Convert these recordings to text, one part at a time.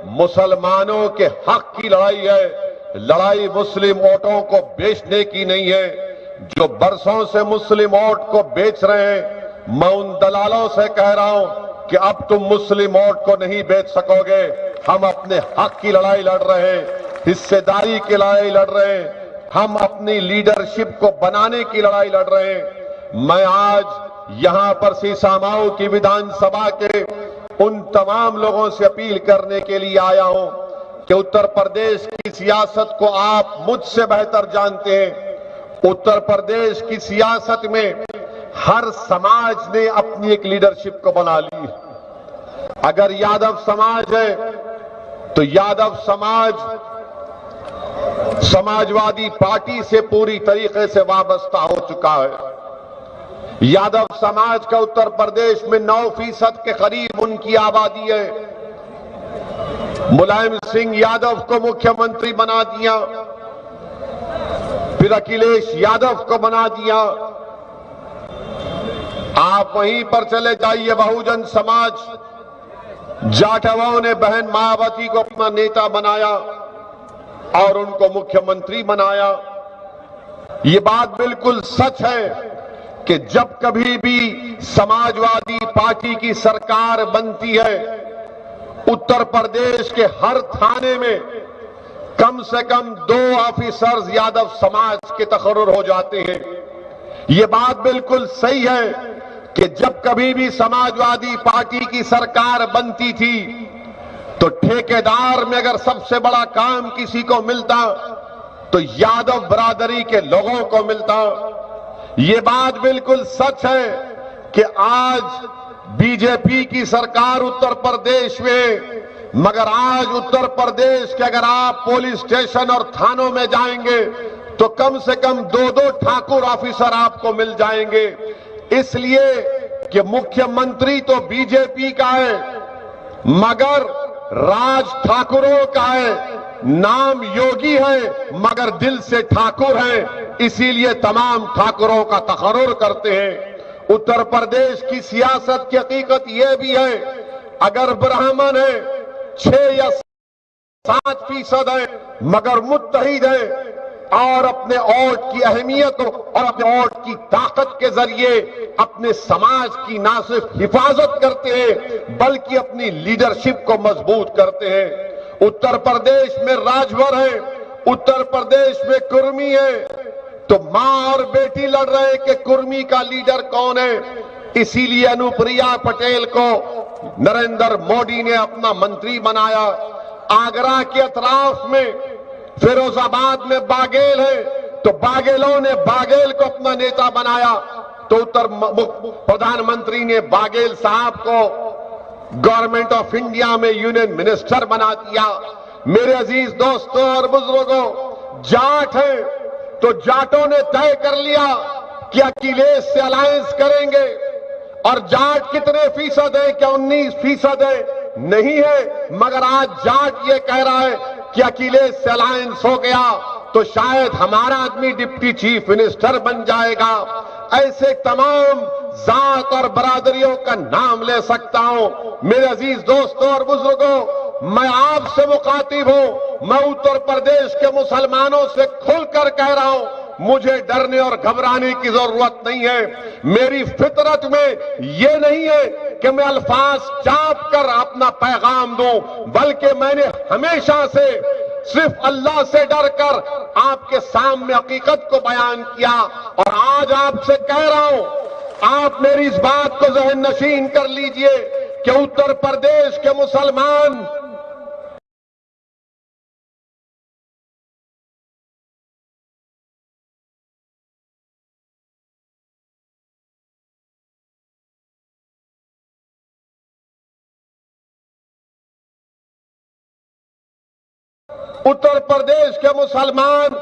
मुसलमानों के हक की लड़ाई है, लड़ाई मुस्लिम वोटों को बेचने की नहीं है। जो बरसों से मुस्लिम वोट को बेच रहे हैं, मैं उन दलालों से कह रहा हूं कि अब तुम मुस्लिम वोट को नहीं बेच सकोगे। हम अपने हक की लड़ाई लड़ रहे हैं, हिस्सेदारी की लड़ाई लड़ रहे हैं, हम अपनी लीडरशिप को बनाने की लड़ाई लड़ रहे हैं। मैं आज यहां पर सीसामाऊ की विधानसभा के उन तमाम लोगों से अपील करने के लिए आया हूं कि उत्तर प्रदेश की सियासत को आप मुझसे बेहतर जानते हैं। उत्तर प्रदेश की सियासत में हर समाज ने अपनी एक लीडरशिप को बना ली। अगर यादव समाज है तो यादव समाज समाजवादी पार्टी से पूरी तरीके से वाबस्ता हो चुका है। यादव समाज का उत्तर प्रदेश में 9% के करीब उनकी आबादी है। मुलायम सिंह यादव को मुख्यमंत्री बना दिया, फिर अखिलेश यादव को बना दिया। आप वहीं पर चले जाइए, बहुजन समाज जाटवों ने बहन मायावती को अपना नेता बनाया और उनको मुख्यमंत्री बनाया। ये बात बिल्कुल सच है कि जब कभी भी समाजवादी पार्टी की सरकार बनती है, उत्तर प्रदेश के हर थाने में कम से कम 2 ऑफिसर्स यादव समाज के तकर्रुर हो जाते हैं। ये बात बिल्कुल सही है कि जब कभी भी समाजवादी पार्टी की सरकार बनती थी तो ठेकेदार में अगर सबसे बड़ा काम किसी को मिलता तो यादव बरादरी के लोगों को मिलता। ये बात बिल्कुल सच है कि आज बीजेपी की सरकार उत्तर प्रदेश में, मगर आज उत्तर प्रदेश के अगर आप पुलिस स्टेशन और थानों में जाएंगे तो कम से कम 2-2 ठाकुर ऑफिसर आपको मिल जाएंगे। इसलिए कि मुख्यमंत्री तो बीजेपी का है मगर राज ठाकुरों का है, नाम योगी है मगर दिल से ठाकुर है। इसीलिए तमाम ठाकुरों का तकर्रुर करते हैं। उत्तर प्रदेश की सियासत की हकीकत यह भी है, अगर ब्राह्मण है 6 या 7% है मगर मुत्तहिद है और अपने वोट की अहमियत और अपने वोट की ताकत के जरिए अपने समाज की ना सिर्फ हिफाजत करते हैं बल्कि अपनी लीडरशिप को मजबूत करते हैं। उत्तर प्रदेश में राजभर है, उत्तर प्रदेश में कुर्मी है, तो मां और बेटी लड़ रहे हैं कि कुर्मी का लीडर कौन है। इसीलिए अनुप्रिया पटेल को नरेंद्र मोदी ने अपना मंत्री बनाया। आगरा के अतराफ में फिरोजाबाद में बाघेल है तो बाघेलों ने बाघेल को अपना नेता बनाया, तो उत्तर प्रधानमंत्री ने बाघेल साहब को गवर्नमेंट ऑफ इंडिया में यूनियन मिनिस्टर बना दिया। मेरे अजीज दोस्तों और बुजुर्गों, जाट है तो जाटों ने तय कर लिया कि अखिलेश से अलायंस करेंगे। और जाट कितने फीसद है? क्या 19% है? नहीं है, मगर आज जाट ये कह रहा है कि अखिलेश से अलायंस हो गया तो शायद हमारा आदमी डिप्टी चीफ मिनिस्टर बन जाएगा। ऐसे तमाम जात और बरादरियों का नाम ले सकता हूं। मेरे अजीज दोस्तों और बुजुर्गों, मैं आपसे मुखातिब हूं, मैं उत्तर प्रदेश के मुसलमानों से खुलकर कह रहा हूं, मुझे डरने और घबराने की जरूरत नहीं है। मेरी फितरत में यह नहीं है कि मैं अल्फाज चाप कर अपना पैगाम दूं, बल्कि मैंने हमेशा से सिर्फ अल्लाह से डरकर आपके सामने हकीकत को बयान किया। और आज आपसे कह रहा हूं, आप मेरी इस बात को ज़हन नशीन कर लीजिए कि उत्तर प्रदेश के मुसलमान उत्तर प्रदेश के मुसलमान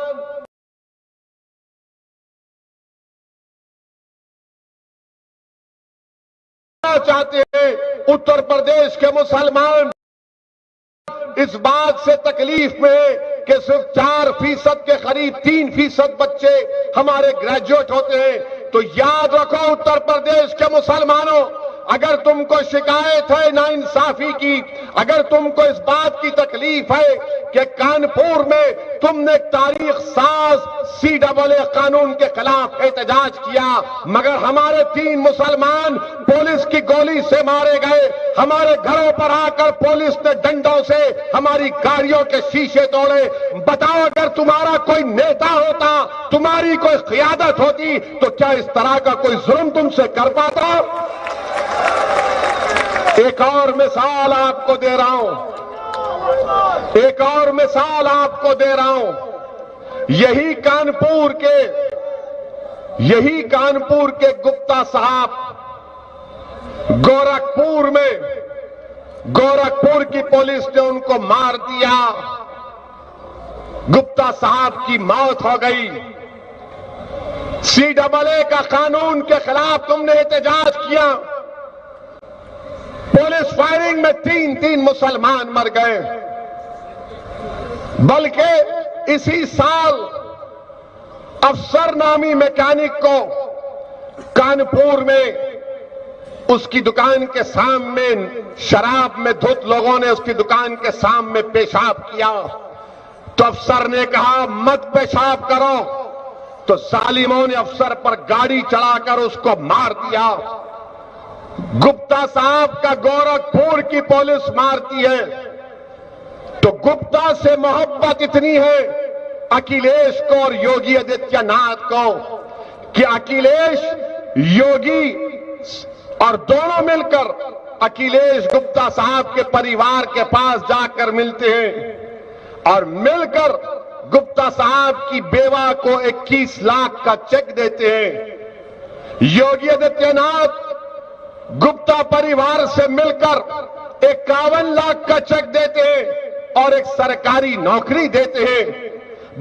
चाहते हैं। उत्तर प्रदेश के मुसलमान इस बात से तकलीफ में है कि सिर्फ 4% के करीब 3% बच्चे हमारे ग्रेजुएट होते हैं। तो याद रखो उत्तर प्रदेश के मुसलमानों, अगर तुमको शिकायत है नाइंसाफी की, अगर तुमको इस बात की तकलीफ है कि कानपुर में तुमने तारीख साज CAA कानून के खिलाफ एहतजाज किया, मगर हमारे 3 मुसलमान पुलिस की गोली से मारे गए, हमारे घरों पर आकर पुलिस ने डंडों से हमारी गाड़ियों के शीशे तोड़े, बताओ अगर तुम्हारा कोई नेता होता, तुम्हारी कोई क़ियादत होती, तो क्या इस तरह का कोई जुल्म तुमसे कर पाता? एक और मिसाल आपको दे रहा हूं, एक और मिसाल आपको दे रहा हूं। यही कानपुर के गुप्ता साहब गोरखपुर की पुलिस ने उनको मार दिया, गुप्ता साहब की मौत हो गई। CAA का कानून के खिलाफ तुमने एहतजाज किया, पुलिस फायरिंग में 3 मुसलमान मर गए। बल्कि इसी साल अफसर नामी मैकेनिक को कानपुर में उसकी दुकान के सामने शराब में धुत लोगों ने उसकी दुकान के सामने पेशाब किया, तो अफसर ने कहा मत पेशाब करो, तो जालिमों ने अफसर पर गाड़ी चढ़ाकर उसको मार दिया। गुप्ता साहब का गोरखपुर की पुलिस मारती है, तो गुप्ता से मोहब्बत इतनी है अखिलेश को और योगी आदित्यनाथ को कि अखिलेश योगी और दोनों मिलकर अखिलेश गुप्ता साहब के परिवार के पास जाकर मिलते हैं और मिलकर गुप्ता साहब की बेवा को 21 लाख का चेक देते हैं। योगी आदित्यनाथ गुप्ता परिवार से मिलकर 51 लाख का चेक देते हैं और एक सरकारी नौकरी देते हैं।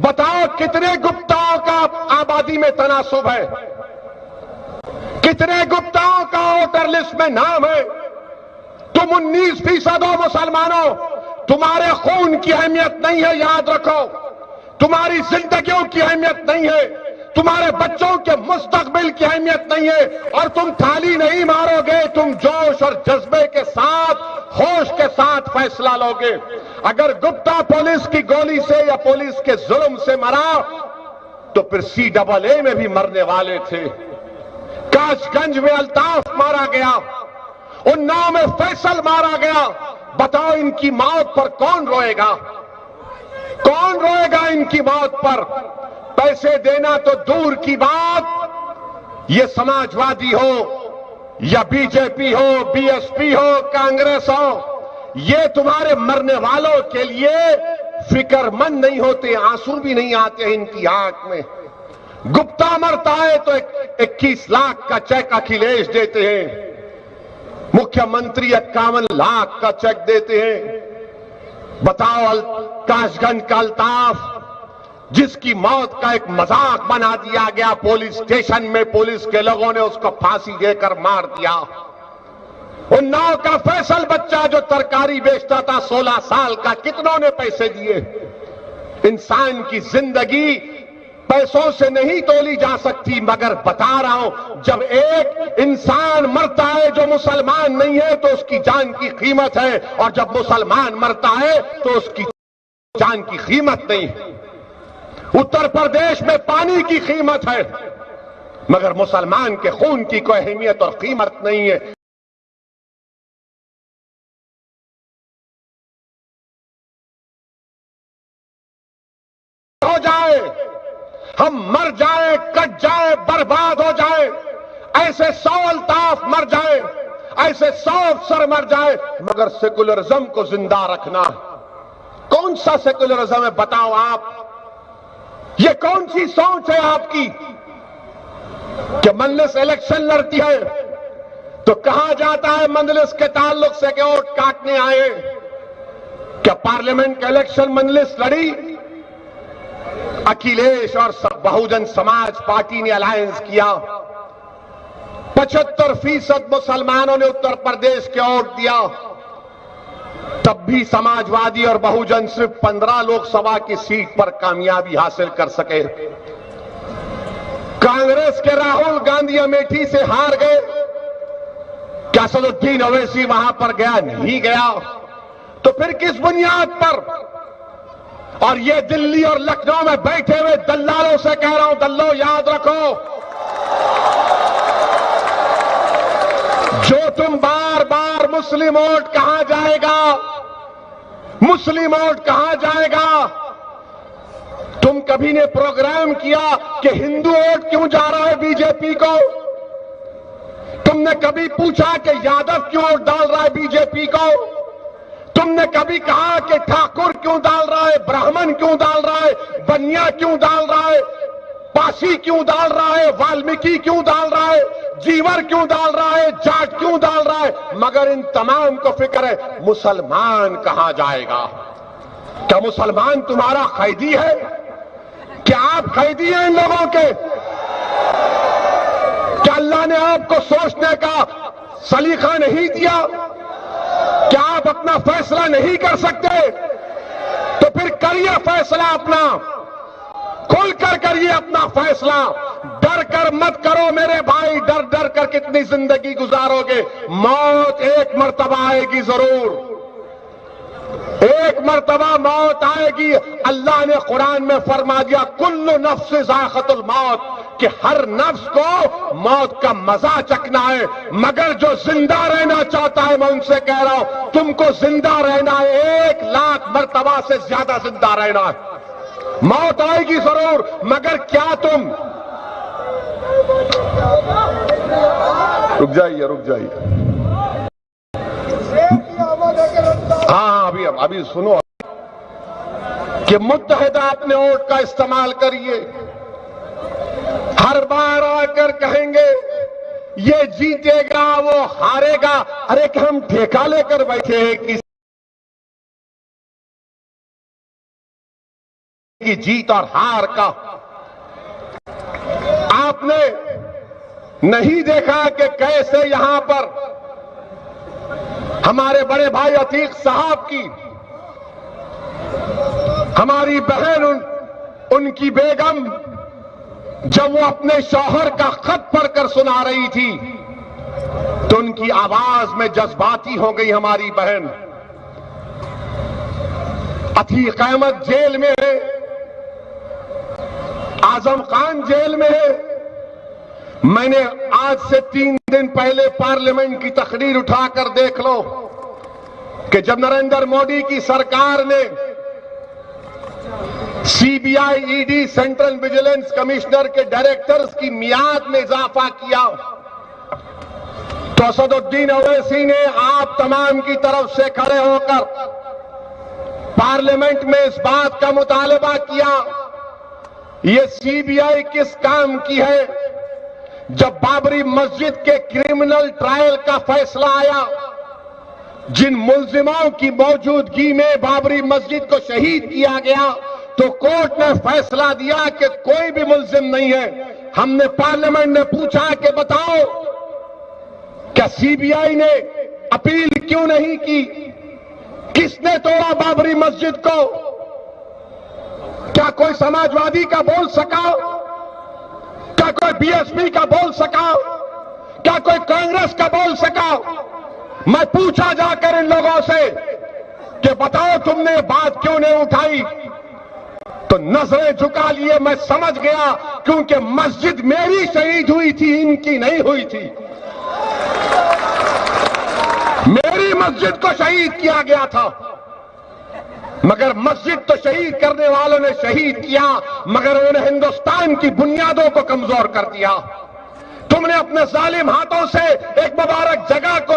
बताओ कितने गुप्ताओं का आबादी में तनासुब है, कितने गुप्ताओं का वोटर लिस्ट में नाम है। तुम 19% हो मुसलमानों, तुम्हारे खून की अहमियत नहीं है, याद रखो। तुम्हारी जिंदगियों की अहमियत नहीं है, तुम्हारे बच्चों के मुस्तकबिल की अहमियत नहीं है, और तुम थाली नहीं मारोगे, तुम जोश और जज्बे के साथ, होश के साथ फैसला लोगे। अगर गुप्ता पुलिस की गोली से या पुलिस के जुल्म से मरा तो फिर CAA में भी मरने वाले थे। काशगंज में अल्ताफ मारा गया, उन्नाव में फैसल मारा गया। बताओ इनकी मौत पर कौन रोएगा? कौन रोएगा इनकी मौत पर? पैसे देना तो दूर की बात, ये समाजवादी हो या बीजेपी हो, BSP हो, कांग्रेस हो, ये तुम्हारे मरने वालों के लिए फिक्रमंद नहीं होते, आंसू भी नहीं आते इनकी आंख में। गुप्ता मरता है तो 21 लाख का चेक अखिलेश देते हैं, मुख्यमंत्री 51 लाख का चेक देते हैं। बताओ काशगंज का अल्ताफ, जिसकी मौत का एक मजाक बना दिया गया पुलिस स्टेशन में, पुलिस के लोगों ने उसको फांसी देकर मार दिया। उन्नाव का फैसल बच्चा जो तरकारी बेचता था 16 साल का, कितनों ने पैसे दिए? इंसान की जिंदगी पैसों से नहीं तोली जा सकती, मगर बता रहा हूं, जब एक इंसान मरता है जो मुसलमान नहीं है तो उसकी जान की कीमत है, और जब मुसलमान मरता है तो उसकी जान की कीमत नहीं है। उत्तर प्रदेश में पानी की कीमत है, मगर मुसलमान के खून की कोई अहमियत और कीमत नहीं है। हो जाए, हम मर जाए, कट जाए, बर्बाद हो जाए, ऐसे 100 अल्ताफ मर जाए, ऐसे 100 अफसर मर जाए, मगर सेकुलरिज्म को जिंदा रखना। कौन सा सेकुलरिज्म है बताओ आप? ये कौन सी सोच है आपकी कि मजलिस इलेक्शन लड़ती है तो कहा जाता है मजलिस के ताल्लुक से कि वोट काटने आए? क्या पार्लियामेंट का इलेक्शन मजलिस लड़ी? अखिलेश और बहुजन समाज पार्टी ने अलायंस किया, 75% मुसलमानों ने उत्तर प्रदेश के वोट दिया, तब भी समाजवादी और बहुजन सिर्फ 15 लोकसभा की सीट पर कामयाबी हासिल कर सके। कांग्रेस के राहुल गांधी अमेठी से हार गए, क्या असदुद्दीन ओवैसी वहां पर गया? नहीं गया। तो फिर किस बुनियाद पर? और ये दिल्ली और लखनऊ में बैठे हुए दल्लालों से कह रहा हूं, दल्लो याद रखो, जो तुम बार बार मुस्लिम वोट कहां जाएगा, मुस्लिम वोट कहां जाएगा, तुम कभी ने प्रोग्राम किया कि हिंदू वोट क्यों जा रहा है बीजेपी को? तुमने कभी पूछा कि यादव क्यों वोट डाल रहा है बीजेपी को? तुमने कभी कहा कि ठाकुर क्यों डाल रहा है, ब्राह्मण क्यों डाल रहा है, बनिया क्यों डाल रहा है, पासी क्यों डाल रहा है, वाल्मीकि क्यों डाल रहा है, जीवर क्यों डाल रहा है, जाट क्यों डाल रहा है? मगर इन तमाम को फिक्र है मुसलमान कहां जाएगा। क्या मुसलमान तुम्हारा कैदी है? क्या आप कैदी हैं इन लोगों के? क्या अल्लाह ने आपको सोचने का सलीका नहीं दिया? क्या आप अपना फैसला नहीं कर सकते? तो फिर करिए फैसला अपना, खुलकर करिए अपना फैसला। डर कर मत करो मेरे भाई, डर डर कर कितनी जिंदगी गुजारोगे? मौत एक मर्तबा आएगी जरूर, एक मर्तबा मौत आएगी। अल्लाह ने कुरान में फरमा दिया कुल्लु नफ्स ज़ाइक़तुल मौत, कि हर नफ्स को मौत का मजा चखना है। मगर जो जिंदा रहना चाहता है, मैं उनसे कह रहा हूं तुमको जिंदा रहना है, 1,00,000 मर्तबा से ज्यादा जिंदा रहना है। मौत आएगी जरूर, मगर क्या तुम रुक जाइए हाँ, अभी सुनो कि मुत्तहिदा अपने वोट का इस्तेमाल करिए। हर बार आकर कहेंगे ये जीतेगा वो हारेगा। अरे कि हम ठेका लेकर बैठे हैं किसी की जीत और हार का? आपने नहीं देखा कि कैसे यहां पर हमारे बड़े भाई अतीक साहब की, हमारी बहन उनकी बेगम जब वो अपने शौहर का खत पढ़कर सुना रही थी तो उनकी आवाज में जज्बाती हो गई हमारी बहन। अतीक अहमद जेल में है, आजम खान जेल में है। मैंने आज से 3 दिन पहले पार्लियामेंट की तकरीर उठाकर देख लो कि जब नरेंद्र मोदी की सरकार ने CBI, ED, central vigilance commissioner के डायरेक्टर्स की मियाद में इजाफा किया तो असदुद्दीन ओवैसी ने आप तमाम की तरफ से खड़े होकर पार्लियामेंट में इस बात का मुतालबा किया ये सीबीआई किस काम की है। जब बाबरी मस्जिद के क्रिमिनल ट्रायल का फैसला आया, जिन मुल्जिमों की मौजूदगी में बाबरी मस्जिद को शहीद किया गया, तो कोर्ट ने फैसला दिया कि कोई भी मुल्जिम नहीं है। हमने पार्लियामेंट में पूछा कि बताओ क्या सीबीआई ने अपील क्यों नहीं की? किसने तोड़ा बाबरी मस्जिद को? क्या कोई समाजवादी का बोल सका? क्या कोई बीएसपी का बोल सका? क्या कोई कांग्रेस का बोल सका? मैं पूछा जाकर इन लोगों से कि बताओ तुमने बात क्यों नहीं उठाई? तो नजरें झुका लिए। मैं समझ गया क्योंकि मस्जिद मेरी शहीद हुई थी, इनकी नहीं हुई थी। मेरी मस्जिद को शहीद किया गया था, मगर मस्जिद तो शहीद करने वालों ने शहीद किया, मगर उन्होंने हिंदुस्तान की बुनियादों को कमजोर कर दिया। तुमने अपने जालिम हाथों से एक मुबारक जगह को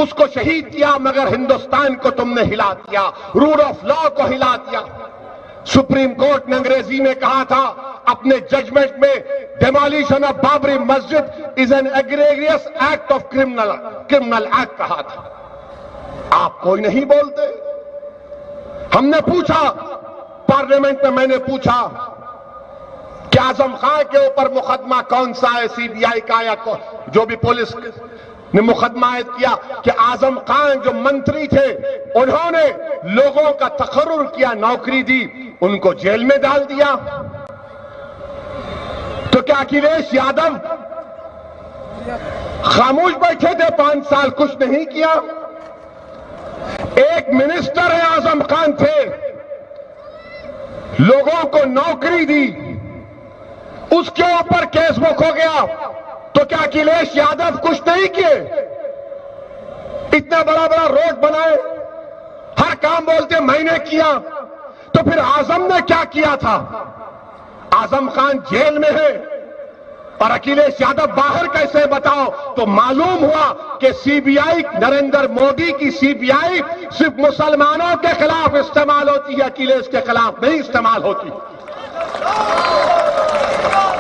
उसको शहीद किया, मगर हिंदुस्तान को तुमने हिला दिया, रूल ऑफ लॉ को हिला दिया। सुप्रीम कोर्ट ने अंग्रेजी में कहा था अपने जजमेंट में, demolition of Babri Masjid is an egregious act of criminal act कहा था। आप कोई नहीं बोलते। हमने पूछा पार्लियामेंट में, मैंने पूछा कि आजम खान के ऊपर मुकदमा कौन सा है, सीबीआई का या जो भी पुलिस ने मुकदमा किया, कि आजम खान जो मंत्री थे उन्होंने लोगों का तकर्रुर किया, नौकरी दी, उनको जेल में डाल दिया। तो क्या अखिलेश यादव खामोश बैठे थे, 5 साल कुछ नहीं किया। एक मिनिस्टर है आजम खान थे, लोगों को नौकरी दी, उसके ऊपर केस बुक हो गया। तो क्या अखिलेश यादव कुछ नहीं किए? इतना बड़ा बड़ा रोड बनाए, हर काम बोलते मैंने किया। तो फिर आजम ने क्या किया था? आजम खान जेल में है और अखिलेश यादव बाहर कैसे, बताओ? तो मालूम हुआ कि सीबीआई, नरेंद्र मोदी की सीबीआई सिर्फ मुसलमानों के खिलाफ इस्तेमाल होती है, अखिलेश के खिलाफ नहीं इस्तेमाल होती।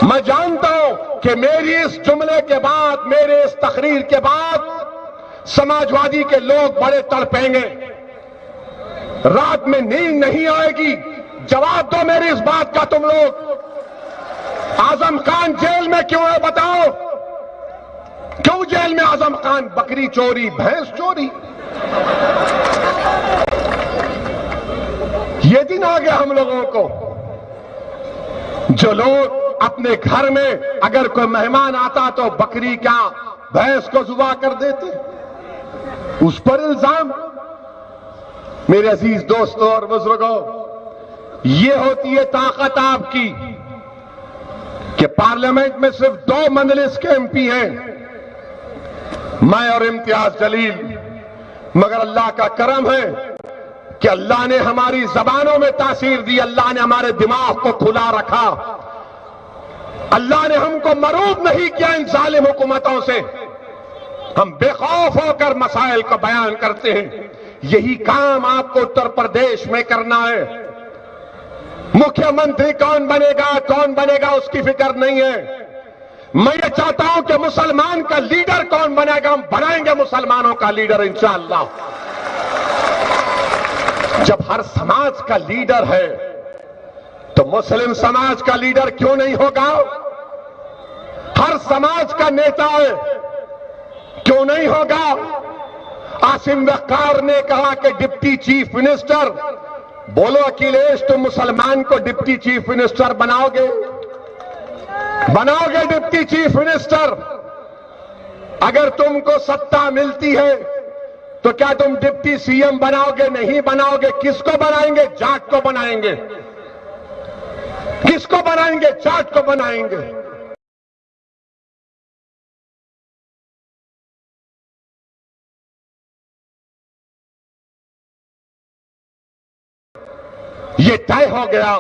मैं जानता हूं कि मेरी इस जुमले के बाद, मेरे इस तकरीर के बाद समाजवादी के लोग बड़े तड़पेंगे, रात में नींद नहीं आएगी। जवाब दो मेरी इस बात का तुम लोग। आजम खान जेल में क्यों है बताओ? क्यों जेल में आजम खान? बकरी चोरी, भैंस चोरी। ये दिन आ गया हम लोगों को, जो लोग अपने घर में अगर कोई मेहमान आता तो बकरी क्या भैंस को जुबा कर देते, उस पर इल्जाम। मेरे अजीज दोस्तों और बुजुर्गों, ये होती है ताकत आपकी कि पार्लियामेंट में सिर्फ 2 मजलिस के एमपी हैं, मैं और इम्तियाज जलील। मगर अल्लाह का करम है कि अल्लाह ने हमारी जबानों में तासीर दी, अल्लाह ने हमारे दिमाग को खुला रखा, अल्लाह ने हमको मरूब नहीं किया इन जालिम हुकूमतों से। हम बेखौफ होकर मसाइल को बयान करते हैं। यही काम आपको उत्तर प्रदेश में करना है। मुख्यमंत्री कौन बनेगा उसकी फिक्र नहीं है। मैं ये चाहता हूं कि मुसलमान का लीडर कौन बनेगा, हम बनाएंगे मुसलमानों का लीडर इंशाअल्लाह। जब हर समाज का लीडर है तो मुस्लिम समाज का लीडर क्यों नहीं होगा? हर समाज का नेता है, क्यों नहीं होगा? आसिम वक़ार ने कहा कि डिप्टी चीफ मिनिस्टर, बोलो अखिलेश तुम मुसलमान को डिप्टी चीफ मिनिस्टर बनाओगे डिप्टी चीफ मिनिस्टर? अगर तुमको सत्ता मिलती है तो क्या तुम डिप्टी सीएम बनाओगे? नहीं बनाओगे। किसको बनाएंगे? जाट को बनाएंगे। किसको बनाएंगे? जाट को बनाएंगे। ये तय हो गया,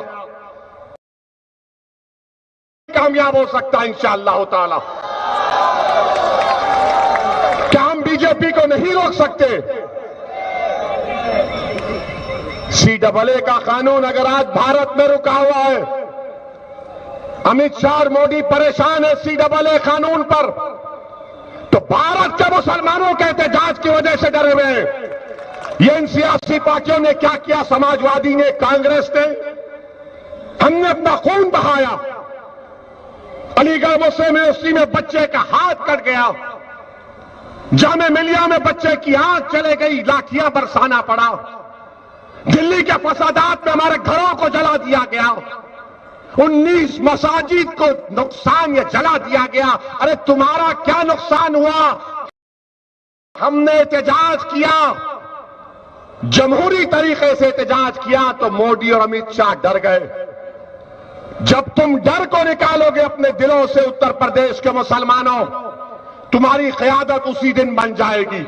कामयाब हो सकता है इंशाअल्लाह ताला। क्या हम बीजेपी को नहीं रोक सकते? CAA का कानून अगर आज भारत में रुका हुआ है, अमित शाह और मोदी परेशान है CAA कानून पर, तो भारत के मुसलमानों के एहतजाज की वजह से डरे हुए हैं। ये इन सियासी पार्टियों ने क्या किया? समाजवादी ने, कांग्रेस ने, हमने अपना खून बहाया। अलीगढ़ मुस्लिम यूनिवर्सिटी में बच्चे का हाथ कट गया, जामे मिलिया में बच्चे की आंख चले गई, लाठियां बरसाना पड़ा। दिल्ली के फसादात में हमारे घरों को जला दिया गया, 19 मसाजिद को नुकसान या जला दिया गया। अरे तुम्हारा क्या नुकसान हुआ? हमने एहतजाज किया, जमहूरी तरीके से एहतजाज किया तो मोदी और अमित शाह डर गए। जब तुम डर को निकालोगे अपने दिलों से उत्तर प्रदेश के मुसलमानों, तुम्हारी क़यादत उसी दिन बन जाएगी।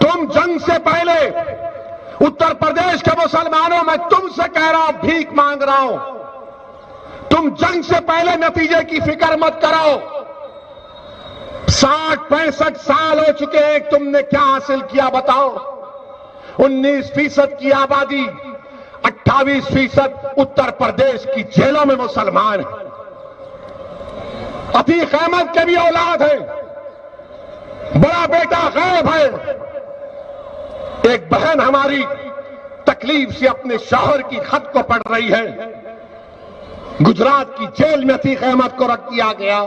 तुम जंग से पहले उत्तर प्रदेश के मुसलमानों, मैं तुमसे कह रहा हूं, भीख मांग रहा हूं, तुम जंग से पहले नतीजे की फिक्र मत करो। 60-65 साल हो चुके हैं, तुमने क्या हासिल किया बताओ? 19% की आबादी, 28% उत्तर प्रदेश की जेलों में मुसलमान हैं। अतीक अहमद के भी औलाद है, बड़ा बेटा गैब है। एक बहन हमारी तकलीफ से अपने शौहर की खत को पढ़ रही है। गुजरात की जेल में अतीक अहमद को रख दिया गया।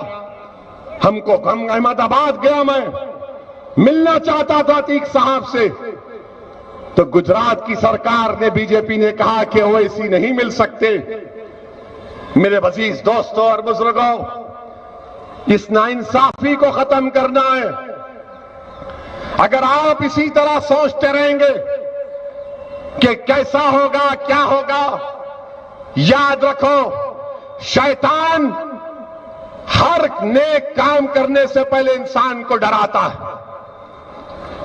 हमको अहमदाबाद गया, मैं मिलना चाहता था अतीक साहब से, तो गुजरात की सरकार ने, बीजेपी ने कहा कि ओवैसी नहीं मिल सकते। मेरे अजीज दोस्तों और बुजुर्गों, इस नाइंसाफी को खत्म करना है। अगर आप इसी तरह सोचते रहेंगे कि कैसा होगा, क्या होगा, याद रखो, शैतान हर नेक काम करने से पहले इंसान को डराता है।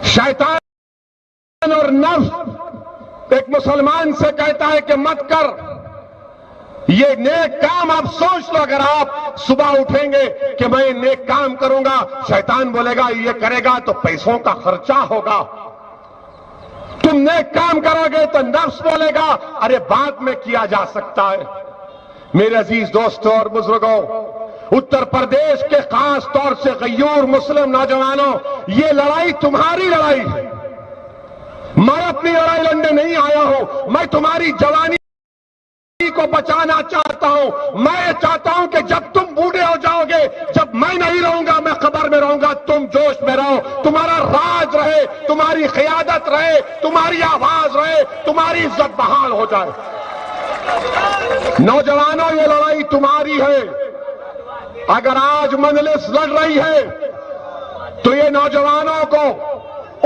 शैतान और नफ्स एक मुसलमान से कहता है कि मत कर ये नेक काम। आप सोच लो, अगर आप सुबह उठेंगे कि मैं नेक काम करूंगा, शैतान बोलेगा ये करेगा तो पैसों का खर्चा होगा। तुम नेक काम करोगे तो नफ्स बोलेगा अरे बाद में किया जा सकता है। मेरे अजीज दोस्तों और बुजुर्गों, उत्तर प्रदेश के खास तौर से गयूर मुस्लिम नौजवानों, ये लड़ाई तुम्हारी लड़ाई है। मैं अपनी लड़ाई लड़ने नहीं आया हूं। मैं तुम्हारी जवानी को बचाना चाहता हूं। मैं चाहता हूं कि जब तुम बूढ़े हो जाओगे, जब मैं नहीं रहूंगा, मैं खबर में रहूंगा, तुम जोश में रहो, तुम्हारा राज रहे, तुम्हारी क़ियादत रहे, तुम्हारी आवाज रहे, तुम्हारी इज्जत बहाल हो जाए। नौजवानों, ये लड़ाई तुम्हारी है। अगर आज मजलिस लड़ रही है तो ये नौजवानों को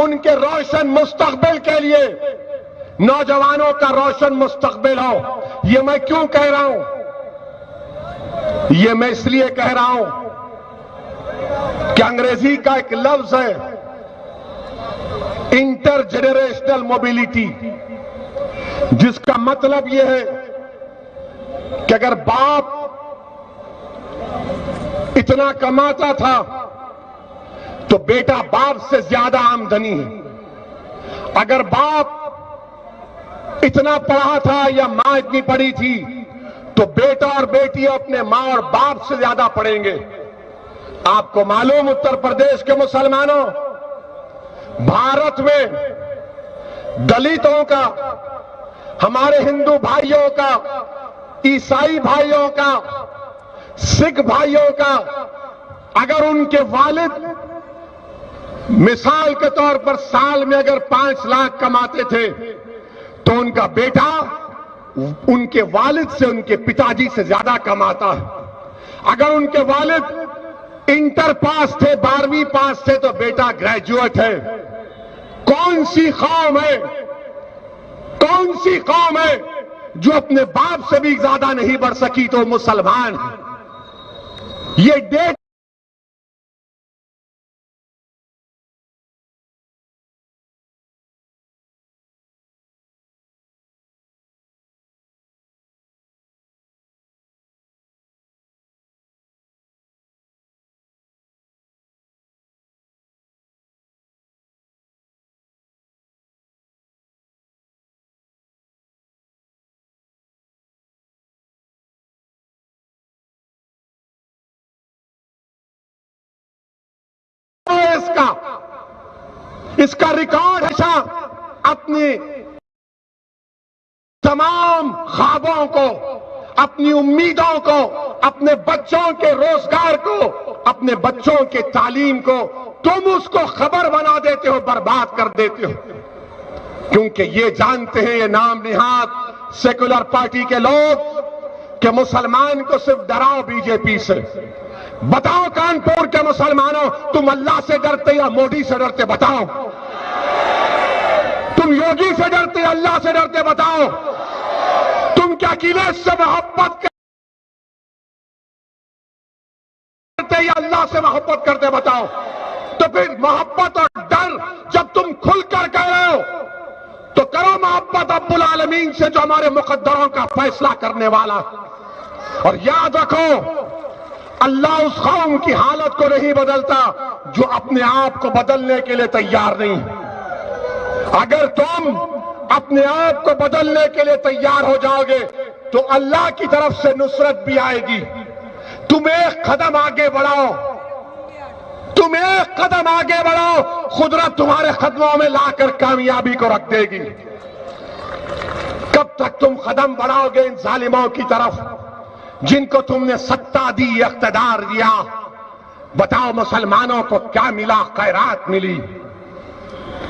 उनके रोशन मुस्तकबिल के लिए, नौजवानों का रोशन मुस्तकबिल हो। ये मैं क्यों कह रहा हूं? ये मैं इसलिए कह रहा हूं कि अंग्रेजी का एक लफ्ज है इंटर जेनरेशनल मोबिलिटी, जिसका मतलब यह है कि अगर बाप इतना कमाता था तो बेटा बाप से ज्यादा आमदनी है। अगर बाप इतना पढ़ा था या मां इतनी पढ़ी थी तो बेटा और बेटी अपने मां और बाप से ज्यादा पढ़ेंगे। आपको मालूम, उत्तर प्रदेश के मुसलमानों, भारत में दलितों का, हमारे हिंदू भाइयों का, ईसाई भाइयों का, सिख भाइयों का, अगर उनके वालिद मिसाल के तौर पर साल में अगर 5 लाख कमाते थे तो उनका बेटा उनके वालिद से, उनके पिताजी से ज्यादा कमाता है। अगर उनके वालिद इंटर पास थे, 12वीं पास थे, तो बेटा ग्रेजुएट है। कौन सी कौम है, कौन सी कौम है जो अपने बाप से भी ज्यादा नहीं बढ़ सकी? तो मुसलमान है। ये डेट इसका रिकॉर्ड है। अपनी तमाम ख्वाबों को, अपनी उम्मीदों को, अपने बच्चों के रोजगार को, अपने बच्चों के तालीम को तुम उसको खबर बना देते हो, बर्बाद कर देते हो। क्योंकि ये जानते हैं ये नाम निहाद सेकुलर पार्टी के लोग कि मुसलमान को सिर्फ डराओ बीजेपी से। बताओ कानपुर के मुसलमानों, तुम अल्लाह से डरते या मोदी से डरते? बताओ। तुम योगी से डरते, अल्लाह से डरते? बताओ। तुम क्या अखिलेश से मोहब्बत करते या अल्लाह से मोहब्बत करते? बताओ। तो फिर मोहब्बत और डर जब तुम खुलकर कह रहे हो तो करो मोहब्बत अब्बुल आलमीन से, जो हमारे मुकद्दरों का फैसला करने वाला। और याद रखो, अल्लाह उस कौम की हालत को नहीं बदलता जो अपने आप को बदलने के लिए तैयार नहीं। अगर तुम अपने आप को बदलने के लिए तैयार हो जाओगे तो अल्लाह की तरफ से नुसरत भी आएगी। तुम एक कदम आगे बढ़ाओ, तुम एक कदम आगे बढ़ाओ, कुदरत तुम्हारे कदमों में लाकर कामयाबी को रख देगी। कब तक तुम कदम बढ़ाओगे इन जालिमों की तरफ जिनको तुमने सत्ता दी, इख्तिदार दिया? बताओ मुसलमानों को क्या मिला? खैरात मिली,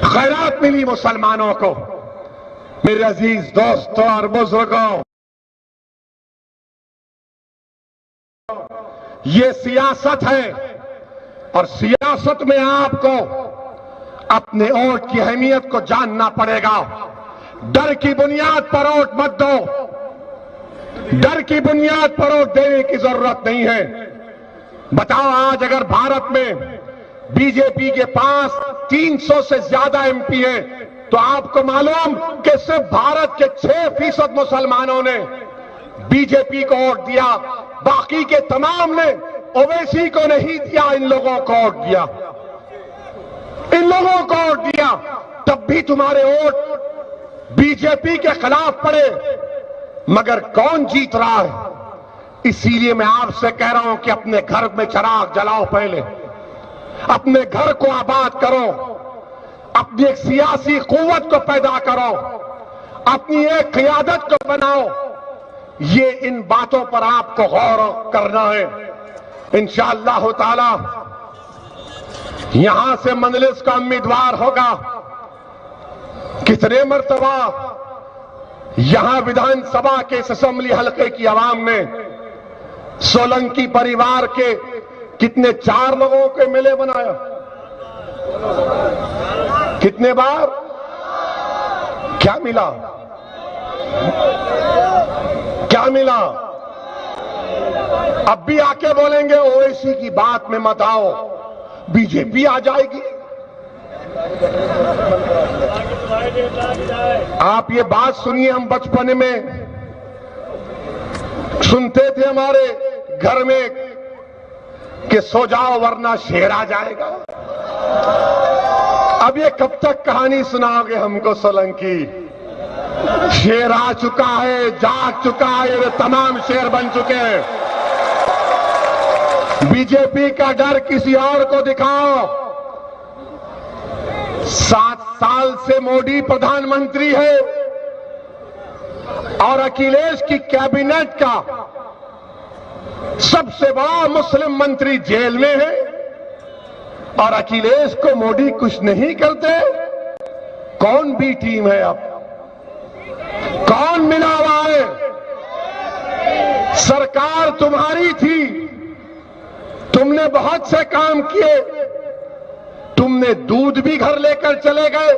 खैरात मिली मुसलमानों को। मेरे अजीज दोस्तों और बुजुर्गों, ये सियासत है और सियासत में आपको अपने वोट की अहमियत को जानना पड़ेगा। डर की बुनियाद पर वोट मत दो, डर की बुनियाद पर वोट देने की जरूरत नहीं है। बताओ, आज अगर भारत में बीजेपी के पास 300 से ज्यादा एमपी है, तो आपको मालूम कि सिर्फ भारत के 6% मुसलमानों ने बीजेपी को वोट दिया, बाकी के तमाम ने ओवैसी को नहीं दिया, इन लोगों को वोट दिया, इन लोगों को वोट दिया। तब भी तुम्हारे वोट बीजेपी के खिलाफ पड़े, मगर कौन जीत रहा है? इसीलिए मैं आपसे कह रहा हूं कि अपने घर में चिराग जलाओ, पहले अपने घर को आबाद करो, अपनी एक सियासी कुव्वत को पैदा करो, अपनी एक क़ियादत को बनाओ। ये इन बातों पर आपको गौर करना है। इंशाअल्लाह ताला यहां से मजलिस का उम्मीदवार होगा। कितने मर्तबा यहां विधानसभा के इस असेंबली हलके की आवाम ने सोलंकी परिवार के कितने 4 लोगों के मिले बनाया, कितने बार क्या मिला, क्या मिला? अब भी आके बोलेंगे ओवैसी की बात में मत आओ, बीजेपी आ जाएगी। आप ये बात सुनिए, हम बचपन में सुनते थे हमारे घर में कि सो जाओ वरना शेर आ जाएगा। अब ये कब तक कहानी सुनाओगे हमको सोलंकी? शेर आ चुका है, जाग चुका है, ये तमाम शेर बन चुके हैं। बीजेपी का डर किसी और को दिखाओ। 7 साल से मोदी प्रधानमंत्री है और अखिलेश की कैबिनेट का सबसे बड़ा मुस्लिम मंत्री जेल में है, और अखिलेश को मोदी कुछ नहीं करते। कौन बी टीम है? अब कौन मिला हुआ है? सरकार तुम्हारी थी, तुमने बहुत से काम किए, तुमने दूध भी घर लेकर चले गए,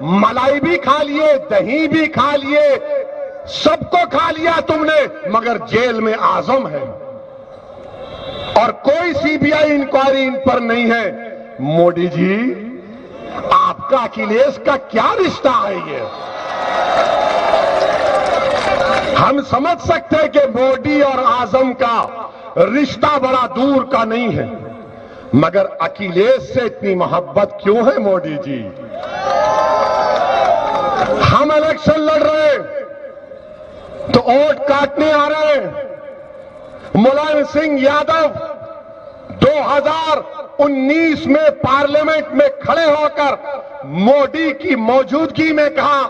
मलाई भी खा लिए, दही भी खा लिए, सबको खा लिया तुमने, मगर जेल में आजम है और कोई सीबीआई इंक्वायरी इन पर नहीं है। मोदी जी, आपका अखिलेश का क्या रिश्ता है? ये हम समझ सकते हैं कि मोदी और आजम का रिश्ता बड़ा दूर का नहीं है, मगर अखिलेश से इतनी मोहब्बत क्यों है मोदी जी? हम इलेक्शन लड़ रहे हैं तो वोट काटने आ रहे हैं। मुलायम सिंह यादव 2019 में पार्लियामेंट में खड़े होकर मोदी की मौजूदगी में कहा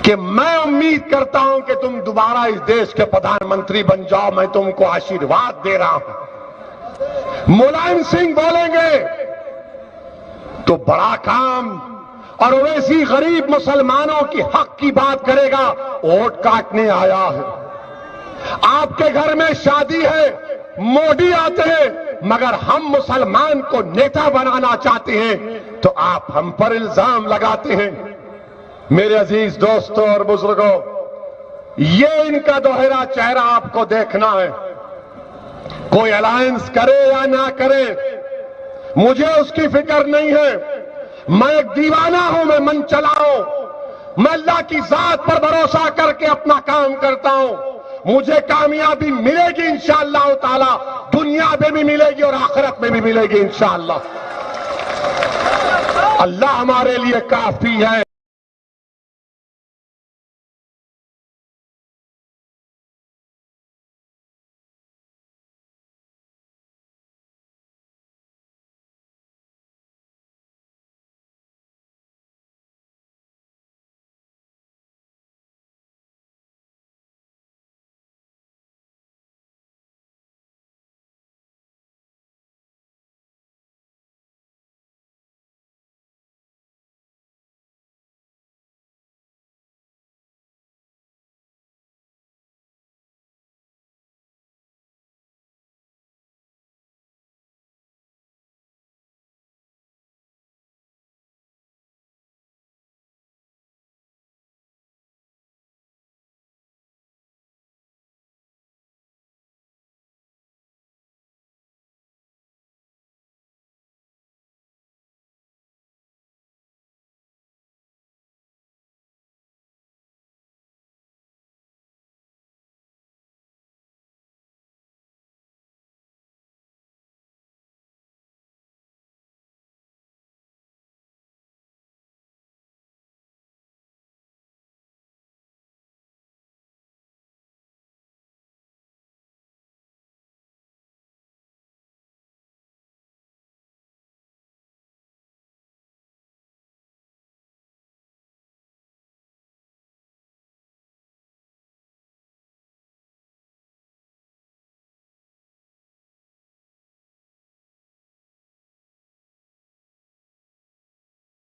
कि मैं उम्मीद करता हूं कि तुम दोबारा इस देश के प्रधानमंत्री बन जाओ, मैं तुमको आशीर्वाद दे रहा हूं। मुलायम सिंह बोलेंगे तो बड़ा काम, और वैसी गरीब मुसलमानों की हक की बात करेगा, वोट काटने आया है। आपके घर में शादी है, मोदी आते हैं, मगर हम मुसलमान को नेता बनाना चाहते हैं तो आप हम पर इल्जाम लगाते हैं। मेरे अजीज दोस्तों और बुजुर्गों, ये इनका दोहरा चेहरा आपको देखना है। कोई अलायंस करे या ना करे, मुझे उसकी फिक्र नहीं है। मैं एक दीवाना हूं, मैं मन चलाऊं, मैं अल्लाह की जात पर भरोसा करके अपना काम करता हूं। मुझे कामयाबी मिलेगी इंशाअल्लाह ताला, दुनिया में भी मिलेगी और आखिरत में भी मिलेगी इंशाअल्लाह। अल्लाह हमारे लिए काफी है।